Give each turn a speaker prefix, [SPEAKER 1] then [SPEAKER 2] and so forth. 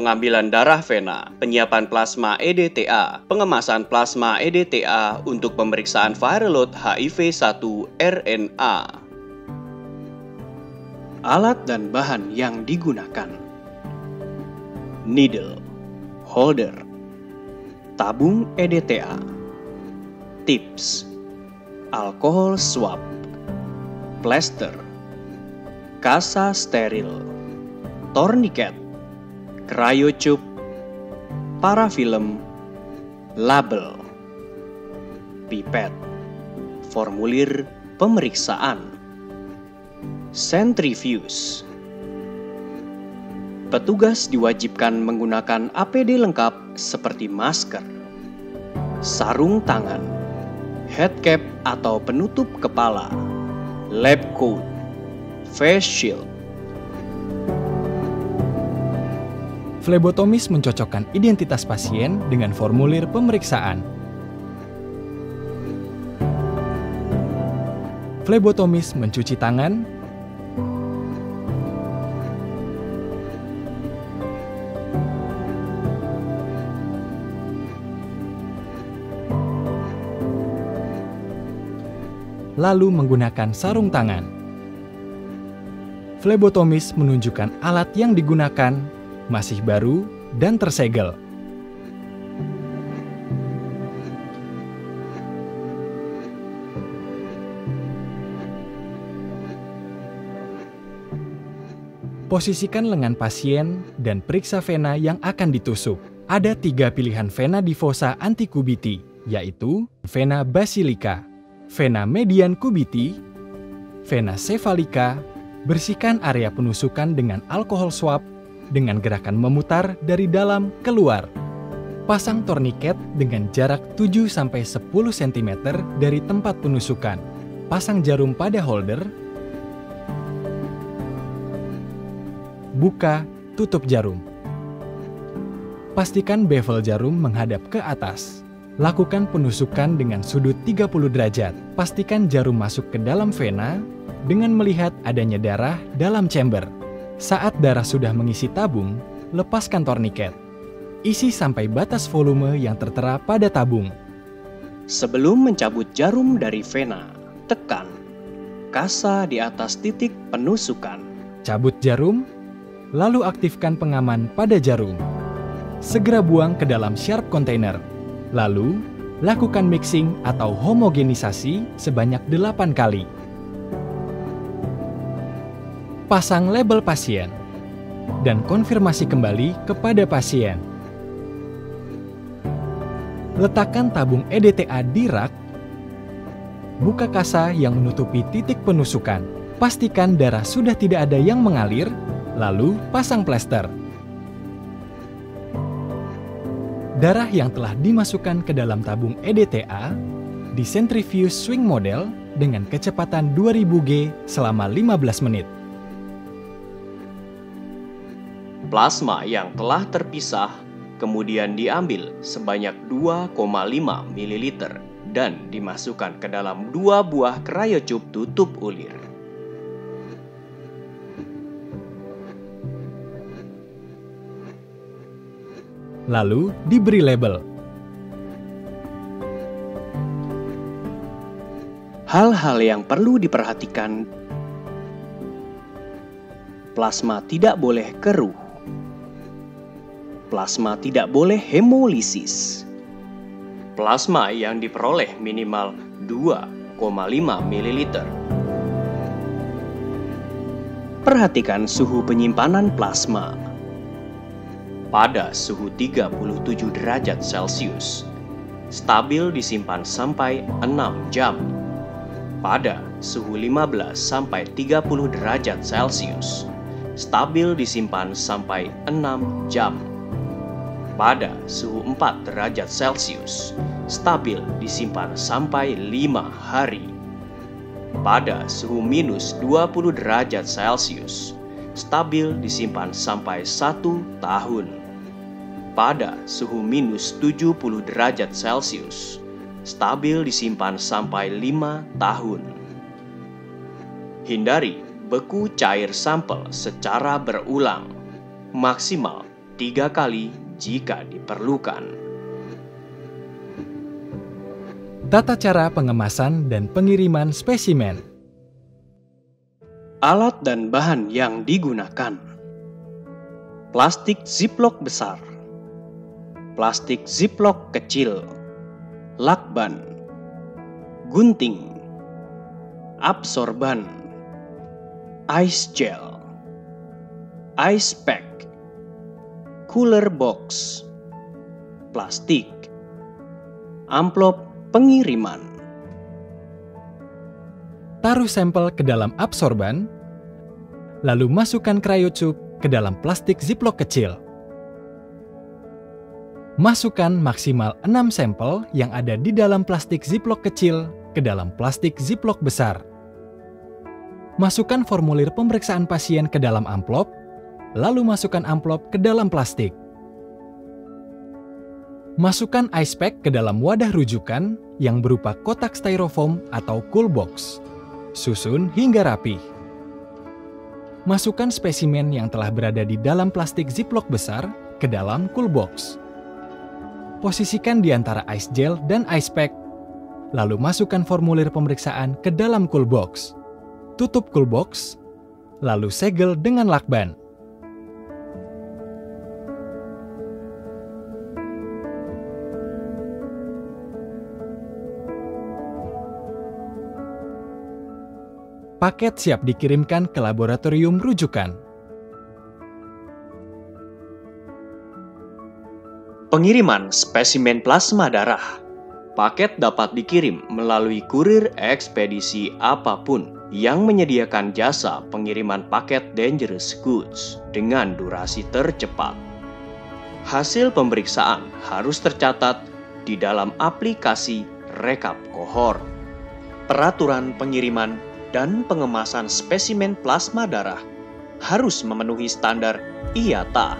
[SPEAKER 1] pengambilan darah vena, penyiapan plasma EDTA, pengemasan plasma EDTA untuk pemeriksaan viral load HIV-1 RNA. Alat dan bahan yang digunakan: needle, holder, tabung EDTA, tips, alkohol swab, plaster, kasa steril, tourniquet, cryotube, parafilm, label, pipet, formulir pemeriksaan, centrifuge. Petugas diwajibkan menggunakan APD lengkap seperti masker, sarung tangan, headcap atau penutup kepala, lab coat, face shield.
[SPEAKER 2] Flebotomis mencocokkan identitas pasien dengan formulir pemeriksaan. Flebotomis mencuci tangan, lalu menggunakan sarung tangan. Flebotomis menunjukkan alat yang digunakan masih baru dan tersegel. Posisikan lengan pasien dan periksa vena yang akan ditusuk. Ada 3 pilihan vena di fossa anticubiti, yaitu vena basilica, vena median cubiti, vena cephalica. Bersihkan area penusukan dengan alkohol swab dengan gerakan memutar dari dalam keluar. Pasang tourniquet dengan jarak 7-10 cm dari tempat penusukan. Pasang jarum pada holder. Buka, tutup jarum. Pastikan bevel jarum menghadap ke atas. Lakukan penusukan dengan sudut 30 derajat. Pastikan jarum masuk ke dalam vena dengan melihat adanya darah dalam chamber. Saat darah sudah mengisi tabung, lepaskan tourniquet. Isi sampai batas volume yang tertera pada tabung.
[SPEAKER 1] Sebelum mencabut jarum dari vena, tekan kasa di atas titik penusukan.
[SPEAKER 2] Cabut jarum, lalu aktifkan pengaman pada jarum. Segera buang ke dalam sharp container. Lalu, lakukan mixing atau homogenisasi sebanyak 8 kali. Pasang label pasien dan konfirmasi kembali kepada pasien. Letakkan tabung EDTA di rak. Buka kasa yang menutupi titik penusukan. Pastikan darah sudah tidak ada yang mengalir, lalu pasang plester. Darah yang telah dimasukkan ke dalam tabung EDTA di centrifuge swing model dengan kecepatan 2000 G selama 15 menit.
[SPEAKER 1] Plasma yang telah terpisah kemudian diambil sebanyak 2,5 ml dan dimasukkan ke dalam 2 buah cryotube tutup ulir.
[SPEAKER 2] Lalu diberi label.
[SPEAKER 1] Hal-hal yang perlu diperhatikan: plasma tidak boleh keruh. Plasma tidak boleh hemolisis. Plasma yang diperoleh minimal 2,5 ml. Perhatikan suhu penyimpanan plasma. Pada suhu 37 derajat Celcius, stabil disimpan sampai 6 jam. Pada suhu 15-30 derajat Celcius, stabil disimpan sampai 6 jam. Pada suhu 4 derajat Celcius, stabil disimpan sampai 5 hari. Pada suhu minus 20 derajat Celcius, stabil disimpan sampai 1 tahun. Pada suhu minus 70 derajat Celcius, stabil disimpan sampai 5 tahun. Hindari beku cair sampel secara berulang, maksimal 3 kali jika diperlukan.
[SPEAKER 2] Tata cara pengemasan dan pengiriman spesimen.
[SPEAKER 1] Alat dan bahan yang digunakan: plastik ziplock besar, plastik ziplock kecil, lakban, gunting, absorban, ice gel, ice pack, cooler box, plastik, amplop pengiriman.
[SPEAKER 2] Taruh sampel ke dalam absorban, lalu masukkan cryotube ke dalam plastik ziplock kecil. Masukkan maksimal 6 sampel yang ada di dalam plastik ziplock kecil ke dalam plastik ziplock besar. Masukkan formulir pemeriksaan pasien ke dalam amplop, lalu masukkan amplop ke dalam plastik. Masukkan ice pack ke dalam wadah rujukan yang berupa kotak styrofoam atau cool box. Susun hingga rapi. Masukkan spesimen yang telah berada di dalam plastik ziplock besar ke dalam cool box. Posisikan di antara ice gel dan ice pack, lalu masukkan formulir pemeriksaan ke dalam cool box. Tutup cool box, lalu segel dengan lakban. Paket siap dikirimkan ke laboratorium rujukan.
[SPEAKER 1] Pengiriman spesimen plasma darah. Paket dapat dikirim melalui kurir ekspedisi apapun yang menyediakan jasa pengiriman paket dangerous goods dengan durasi tercepat. Hasil pemeriksaan harus tercatat di dalam aplikasi rekap kohort. Peraturan pengiriman dan pengemasan spesimen plasma darah harus memenuhi standar IATA